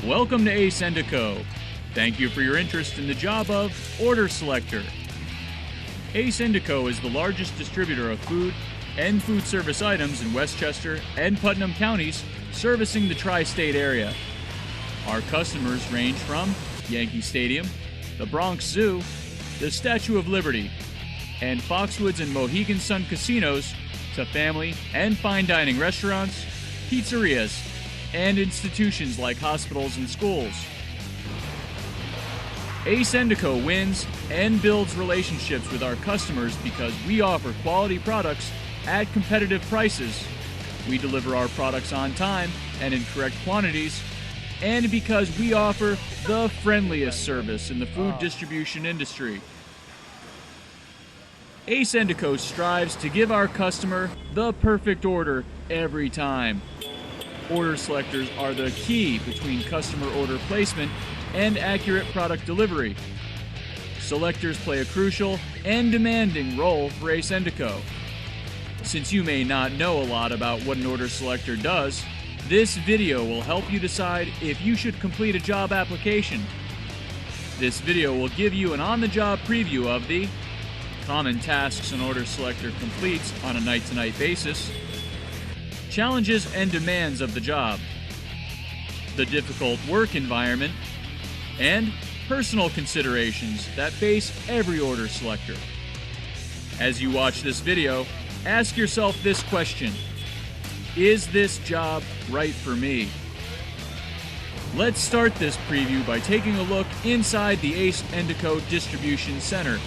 Welcome to Ace Endico. Thank you for your interest in the job of Order Selector. Ace Endico is the largest distributor of food and food service items in Westchester and Putnam counties, servicing the tri-state area. Our customers range from Yankee Stadium, the Bronx Zoo, the Statue of Liberty, and Foxwoods and Mohegan Sun casinos, to family and fine dining restaurants, pizzerias, and institutions like hospitals and schools. Ace Endico wins and builds relationships with our customers because we offer quality products at competitive prices. We deliver our products on time and in correct quantities, and because we offer the friendliest service in the food distribution industry. Ace Endico strives to give our customer the perfect order every time. Order selectors are the key between customer order placement and accurate product delivery. Selectors play a crucial and demanding role for Ace Endico. Since you may not know a lot about what an order selector does, this video will help you decide if you should complete a job application. This video will give you an on-the-job preview of the common tasks an order selector completes on a night-to-night basis, challenges and demands of the job, the difficult work environment, and personal considerations that face every order selector. As you watch this video, ask yourself this question: is this job right for me? Let's start this preview by taking a look inside the Ace Endico Distribution Center.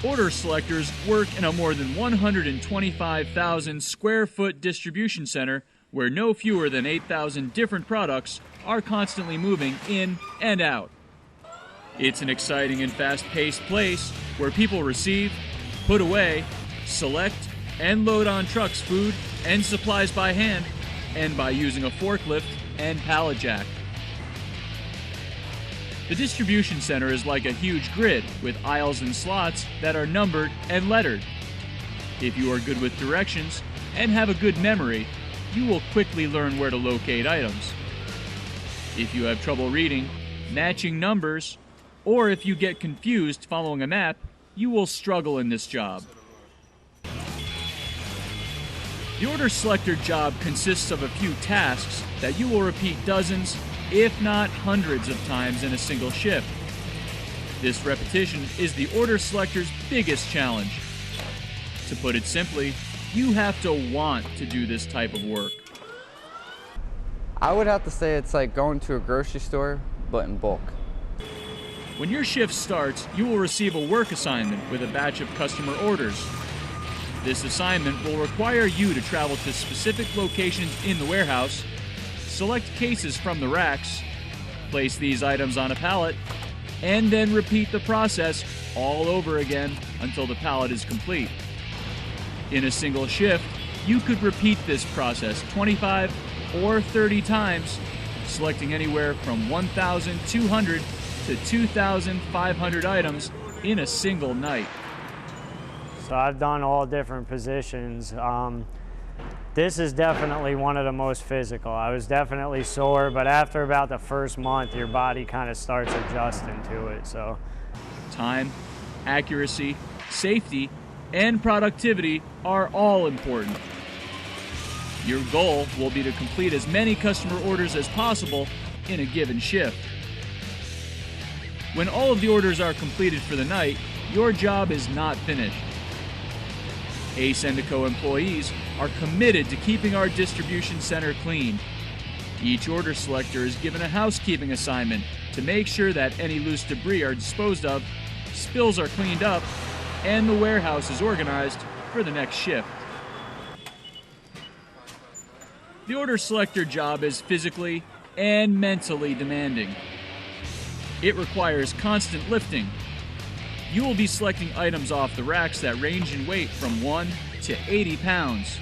Order selectors work in a more than 125,000 square foot distribution center where no fewer than 8,000 different products are constantly moving in and out. It's an exciting and fast-paced place where people receive, put away, select, and load on trucks food and supplies by hand and by using a forklift and pallet jack. The distribution center is like a huge grid with aisles and slots that are numbered and lettered. If you are good with directions and have a good memory, you will quickly learn where to locate items. If you have trouble reading, matching numbers, or if you get confused following a map, you will struggle in this job. The order selector job consists of a few tasks that you will repeat dozens, if not hundreds of times in a single shift. This repetition is the order selector's biggest challenge. To put it simply, you have to want to do this type of work. I would have to say it's like going to a grocery store, but in bulk. When your shift starts, you will receive a work assignment with a batch of customer orders. This assignment will require you to travel to specific locations in the warehouse, select cases from the racks, place these items on a pallet, and then repeat the process all over again until the pallet is complete. In a single shift, you could repeat this process 25 or 30 times, selecting anywhere from 1,200 to 2,500 items in a single night. So I've done all different positions. This is definitely one of the most physical. I was definitely sore, but after about the first month, your body kind of starts adjusting to it. So, time, accuracy, safety, and productivity are all important. Your goal will be to complete as many customer orders as possible in a given shift. When all of the orders are completed for the night, your job is not finished. Ace Endico employees are committed to keeping our distribution center clean. Each order selector is given a housekeeping assignment to make sure that any loose debris are disposed of, spills are cleaned up, and the warehouse is organized for the next shift. The order selector job is physically and mentally demanding. It requires constant lifting. You will be selecting items off the racks that range in weight from 1 to 80 pounds.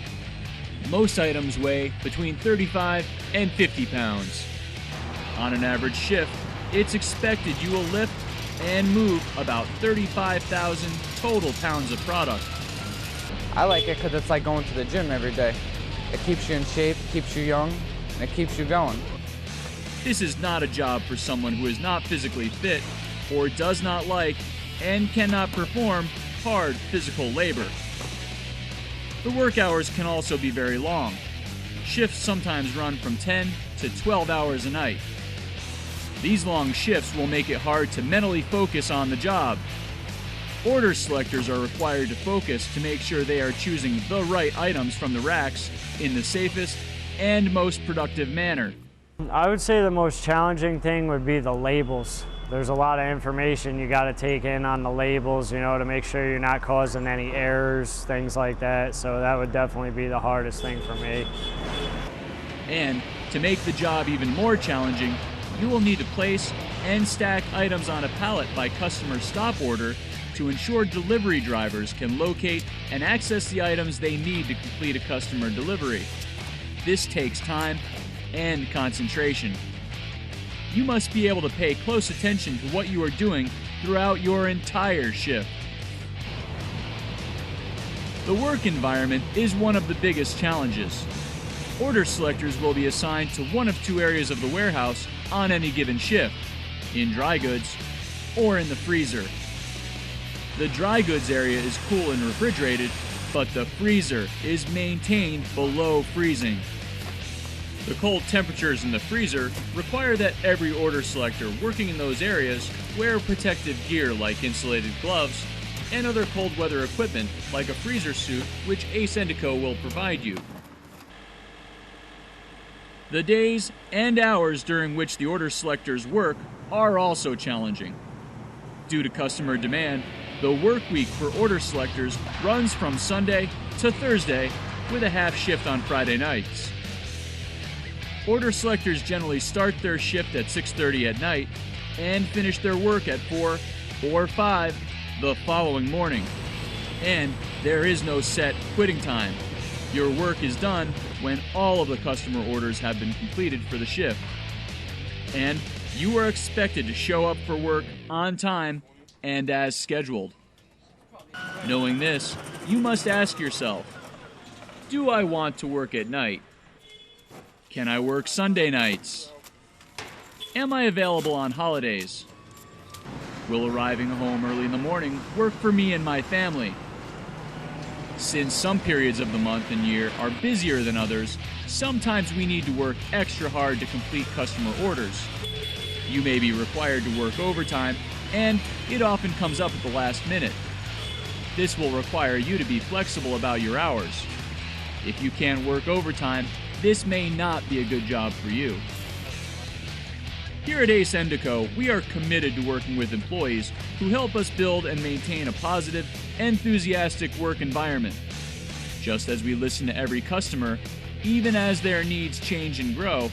Most items weigh between 35 and 50 pounds. On an average shift, it's expected you will lift and move about 35,000 total pounds of product. I like it because it's like going to the gym every day. It keeps you in shape, keeps you young, and it keeps you going. This is not a job for someone who is not physically fit or does not like and cannot perform hard physical labor. The work hours can also be very long. Shifts sometimes run from 10 to 12 hours a night. These long shifts will make it hard to mentally focus on the job. Order selectors are required to focus to make sure they are choosing the right items from the racks in the safest and most productive manner. I would say the most challenging thing would be the labels. There's a lot of information you got to take in on the labels, you know, to make sure you're not causing any errors, things like that. So that would definitely be the hardest thing for me. And to make the job even more challenging, you will need to place and stack items on a pallet by customer stop order to ensure delivery drivers can locate and access the items they need to complete a customer delivery. This takes time and concentration. You must be able to pay close attention to what you are doing throughout your entire shift. The work environment is one of the biggest challenges. Order selectors will be assigned to one of two areas of the warehouse on any given shift, in dry goods or in the freezer. The dry goods area is cool and refrigerated, but the freezer is maintained below freezing. The cold temperatures in the freezer require that every order selector working in those areas wear protective gear like insulated gloves and other cold weather equipment like a freezer suit, which Ace Endico will provide you. The days and hours during which the order selectors work are also challenging. Due to customer demand, the work week for order selectors runs from Sunday to Thursday with a half shift on Friday nights. Order selectors generally start their shift at 6:30 at night and finish their work at 4 or 5 the following morning. And there is no set quitting time. Your work is done when all of the customer orders have been completed for the shift. And you are expected to show up for work on time and as scheduled. Knowing this, you must ask yourself, do I want to work at night? Can I work Sunday nights? Am I available on holidays? Will arriving home early in the morning work for me and my family? Since some periods of the month and year are busier than others, sometimes we need to work extra hard to complete customer orders. You may be required to work overtime, and it often comes up at the last minute. This will require you to be flexible about your hours. If you can't work overtime, this may not be a good job for you. Here at Ace Endico, we are committed to working with employees who help us build and maintain a positive, enthusiastic work environment. Just as we listen to every customer, even as their needs change and grow,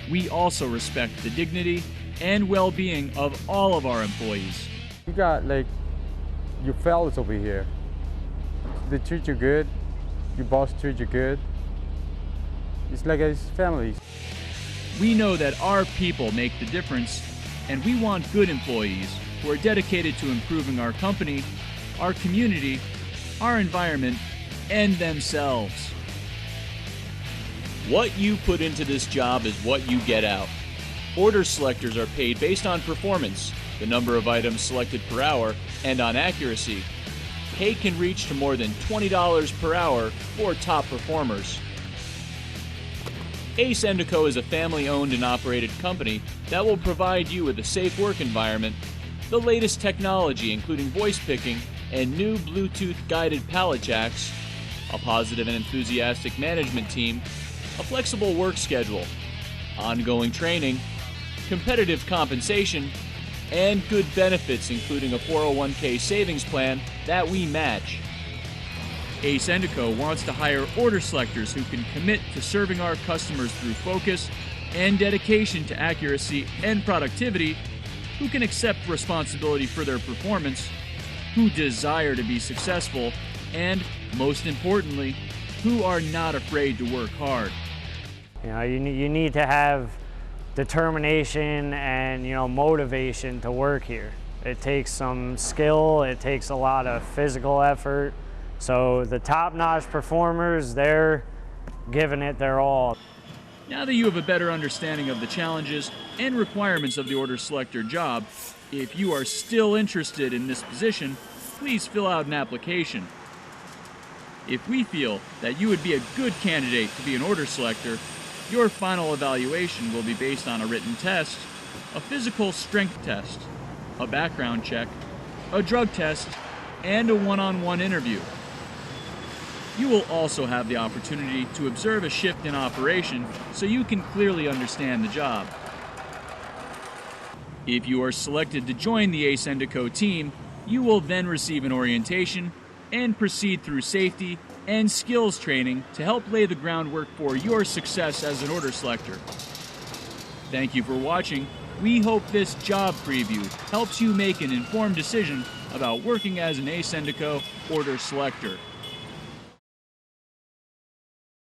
we also respect the dignity and well-being of all of our employees. You got like your fellas over here. They treat you good. Your boss treats you good. It's like his family. We know that our people make the difference, and we want good employees who are dedicated to improving our company, our community, our environment, and themselves. What you put into this job is what you get out. Order selectors are paid based on performance, the number of items selected per hour, and on accuracy. Pay can reach to more than $20 per hour for top performers. Ace Endico is a family-owned and operated company that will provide you with a safe work environment, the latest technology including voice picking and new Bluetooth-guided pallet jacks, a positive and enthusiastic management team, a flexible work schedule, ongoing training, competitive compensation, and good benefits including a 401k savings plan that we match. Ace Endico wants to hire order selectors who can commit to serving our customers through focus and dedication to accuracy and productivity, who can accept responsibility for their performance, who desire to be successful, and, most importantly, who are not afraid to work hard. You know, you need to have determination and, you know, motivation to work here. It takes some skill, it takes a lot of physical effort. So the top-notch performers, they're giving it their all. Now that you have a better understanding of the challenges and requirements of the order selector job, if you are still interested in this position, please fill out an application. If we feel that you would be a good candidate to be an order selector, your final evaluation will be based on a written test, a physical strength test, a background check, a drug test, and a one-on-one interview. You will also have the opportunity to observe a shift in operation so you can clearly understand the job. If you are selected to join the Ace Endico team, you will then receive an orientation and proceed through safety and skills training to help lay the groundwork for your success as an order selector. Thank you for watching. We hope this job preview helps you make an informed decision about working as an Ace Endico order selector.